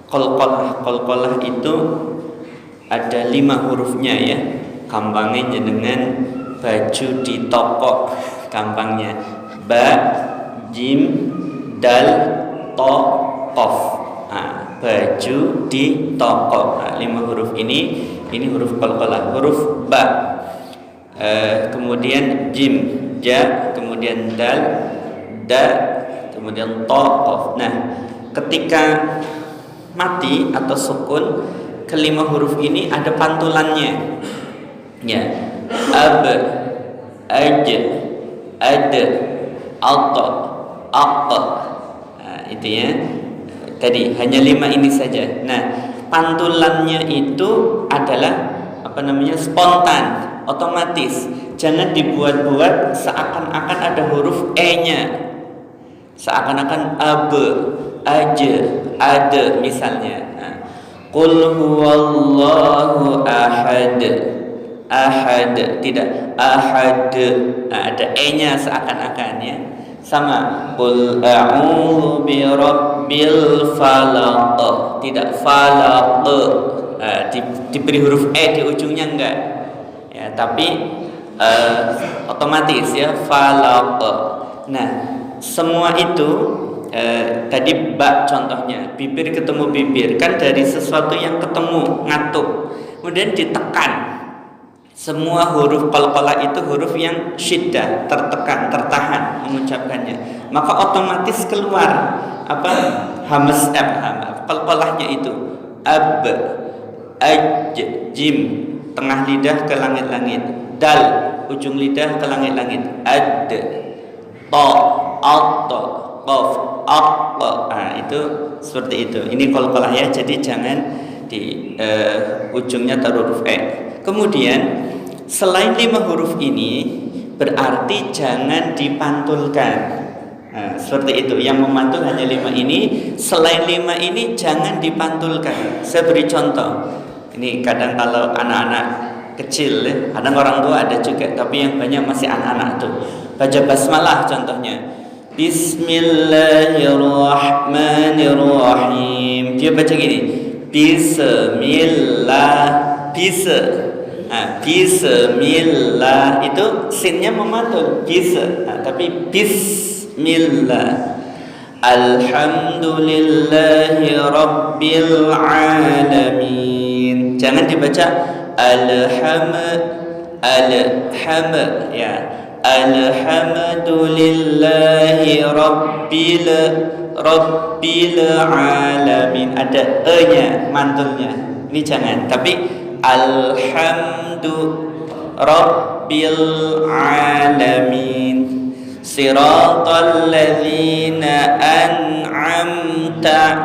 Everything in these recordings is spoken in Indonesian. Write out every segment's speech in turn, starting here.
Qalqalah itu ada 5 hurufnya ya. Gampangnya jenengan baju di toko, gampangnya ba, jim, dal, to, qaf. Baju di toko. 5 huruf ini huruf qalqalah. Huruf ba, kemudian jim, ja, kemudian dal, da, kemudian to, qaf. Nah, ketika mati atau sukun, kelima huruf ini ada pantulannya. Ya, ab, aj, ad, alt, aq. Itu ya. Tadi hanya 5 ini saja. Nah, pantulannya itu adalah spontan, otomatis. Jangan dibuat-buat seakan-akan ada huruf e-nya. Seakan-akan ab, aj, ad misalnya. Qul huwallahu ahad. Ahad, tidak ahad. Ada e-nya seakan-akan ya. Sama qul a'udzu birabbil falaq, tidak falaq. Diberi huruf e di ujungnya enggak. Ya, tapi otomatis ya falaq. Nah, semua itu tadi ba contohnya, bibir ketemu bibir, kan dari sesuatu yang ketemu, ngatuk, kemudian ditekan. Semua huruf qalqalah itu huruf yang syiddah, tertekan, tertahan mengucapkannya. Maka otomatis keluar hamas qalqalahnya itu. Ab, aj, jim, tengah lidah ke langit-langit. Dal, ujung lidah ke langit-langit. Ad, to, alt, qaf, aq. Itu seperti itu. Ini qalqalah ya. Jadi jangan di ujungnya taruh huruf e. Kemudian selain 5 huruf ini berarti jangan dipantulkan. Seperti itu. Yang memantul hanya 5 ini. Selain 5 ini jangan dipantulkan. Saya beri contoh. Ini kadang kalau anak-anak kecil ya, kadang orang tua ada juga, tapi yang banyak masih anak-anak tuh. Baca basmalah contohnya. Bismillahirrahmanirrahim. Dia baca gini. Bismillah. Bismillah itu sinnya memantul tapi bismillah. Alhamdulillahi rabbil alamin. Jangan dibaca alham ya. Alhamdulillahi rabbil alamin. Ada e-nya mantulnya. Ini jangan, tapi alhamdu rabbil alamin. Siratal ladzina an'amta,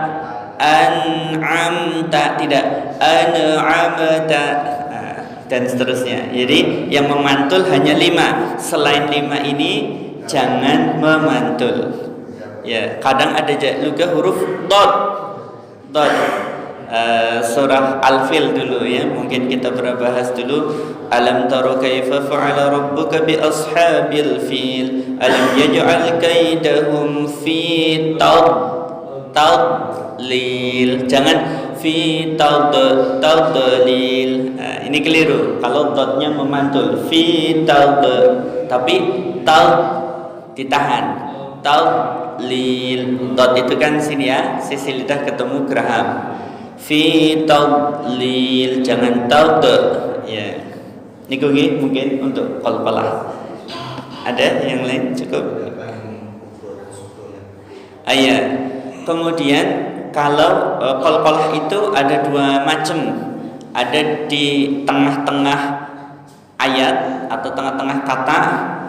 tidak an'amta, dan seterusnya. Jadi yang memantul hanya 5. Selain 5 ini jangan memantul. Ya, kadang ada juga huruf dot. Surah Al-Fil dulu ya, mungkin kita pernah bahas dulu. Alam tara kaifa fa'ala rabbuka bi ashabil fil, alam yaj'al kaidahum fi tadlil. Jangan fi tadlil. Ini keliru. Kalau dotnya memantul fi tapi ditahan. Tadlil. Dot itu kan sini ya, sisi lidah ketemu geraham. Fi tadlil, jangan taud ya. Niku mungkin untuk qalqalah. Ada yang lain cukup? Kemudian kalau qalqalah itu ada 2 macam. Ada di tengah-tengah ayat atau tengah-tengah kata,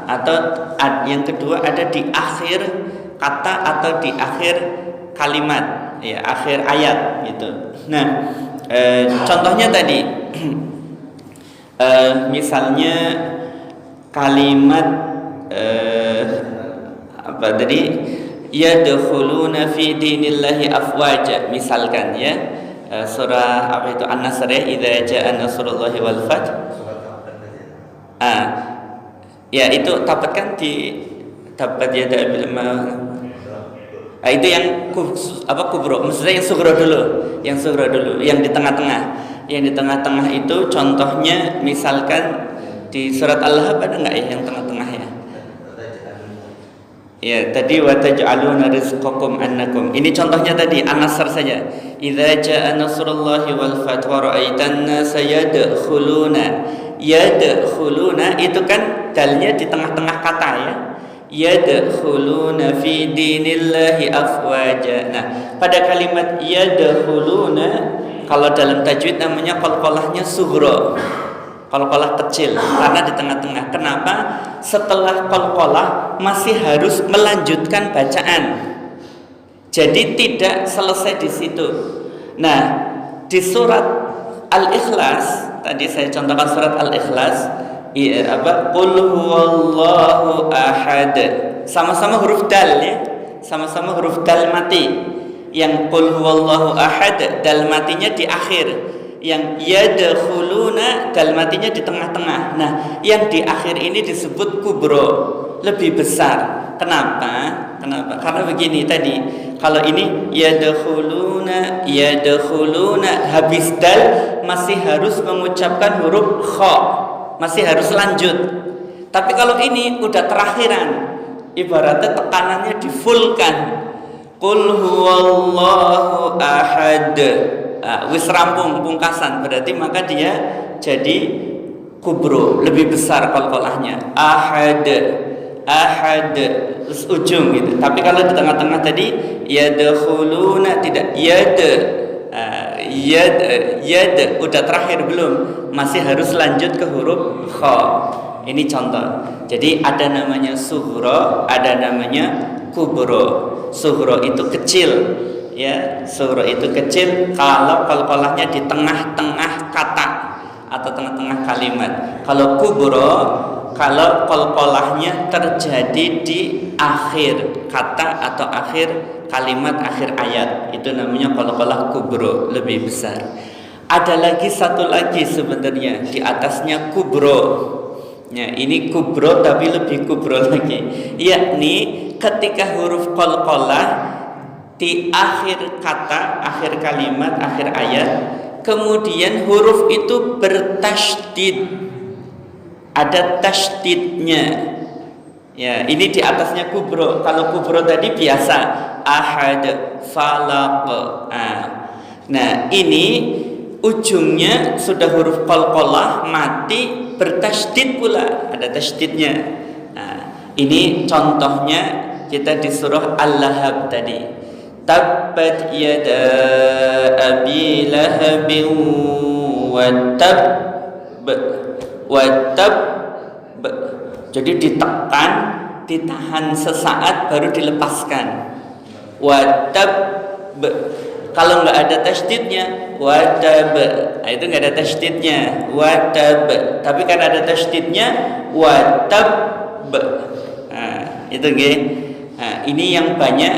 atau yang kedua ada di akhir kata atau di akhir kalimat. Ya, akhir ayat gitu. Nah, contohnya tadi misalnya kalimat tadi yadkhuluna fi dinillahi afwaja misalkan ya. Surah An-Nasr ya, idza jaa nasrullahi wal fath. Ya itu tabat kan di tabat yada bil Nah, itu yang kubro, maksudnya yang sughra dulu, yang di tengah-tengah. Yang di tengah-tengah itu contohnya misalkan di surat Al-Lahab ada nggak ya yang tengah-tengah ya? Ya, tadi wa taj'aluna rizqakum annakum. Ini contohnya tadi An-Nasr saja. Idza jaa nasrullahi wal fath wa ra'aitan nasa yadkhuluna itu kan dalnya di tengah-tengah kata ya. Yadkhuluna fi dinillahi afwaja. Nah, pada kalimat yadkhuluna kalau dalam tajwid namanya qalqalahnya sughra. Qalqalah kecil karena di tengah-tengah. Kenapa? Setelah qalqalah masih harus melanjutkan bacaan. Jadi tidak selesai di situ. Nah, di surat Al-Ikhlas tadi saya contohkan surat Al-Ikhlas Qul huwallahu ahad. Sama-sama huruf dal ya. Sama-sama huruf dal mati. Yang qul huwallahu ahad dal matinya di akhir. Yang yadkhuluna dal matinya di tengah-tengah. Nah, yang di akhir ini disebut kubro, lebih besar. Kenapa? Karena begini tadi. Kalau ini yadkhuluna habis dal masih harus mengucapkan huruf kha. Masih harus lanjut. Tapi kalau ini udah terakhiran, ibaratnya tekanannya difullkan. Qul huwallahu ahad. Wis rampung pungkasan, berarti maka dia jadi kubro, lebih besar qalqalahnya. Ahad terus ujung gitu. Tapi kalau di tengah-tengah tadi yadkhuluna tidak yad udah terakhir belum, masih harus lanjut ke huruf kha. Ini contoh. Jadi ada namanya sughra, ada namanya kubro. Sughra itu kecil ya, sughra itu kecil kalau qalqalahnya di tengah-tengah kata atau tengah-tengah kalimat. Kalau kubro kalau qalqalahnya terjadi di akhir kata atau akhir kalimat, akhir ayat, itu namanya qalqalah kubro, lebih besar. Ada lagi satu lagi sebenarnya di atasnya kubro. Ya, ini kubro tapi lebih kubro lagi. Yakni ketika huruf qalqalah di akhir kata, akhir kalimat, akhir ayat, kemudian huruf itu bertasydid. Ada tasydidnya. Ya, ini di atasnya kubro. Kalau kubro tadi biasa ahad, falaq. Nah, ini ujungnya sudah huruf qalqalah mati bertasydid pula, ada tasydidnya. Nah, ini contohnya kita di surah Al-Lahab tadi. Tabbat yada abi lahabin wa tab. Jadi ditekan, ditahan sesaat baru dilepaskan. Wa tab. Kalau nggak ada tasydidnya watab, nah, itu nggak ada tasydidnya watab. Tapi kan ada tasydidnya watab. Nah, itu nggih. Nah, ini yang banyak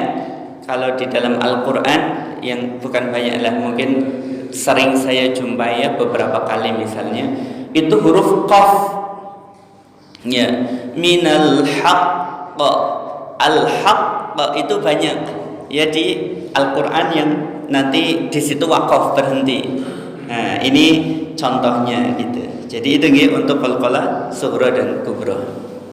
kalau di dalam Al-Quran, yang bukan banyak lah, mungkin sering saya jumpai ya beberapa kali misalnya itu huruf qaf ya, minal haqq, al-haqq itu banyak ya di Al-Quran yang nanti di situ waqaf berhenti. Nah, ini contohnya gitu. Jadi itu nggih untuk qalqalah sughra dan kubra.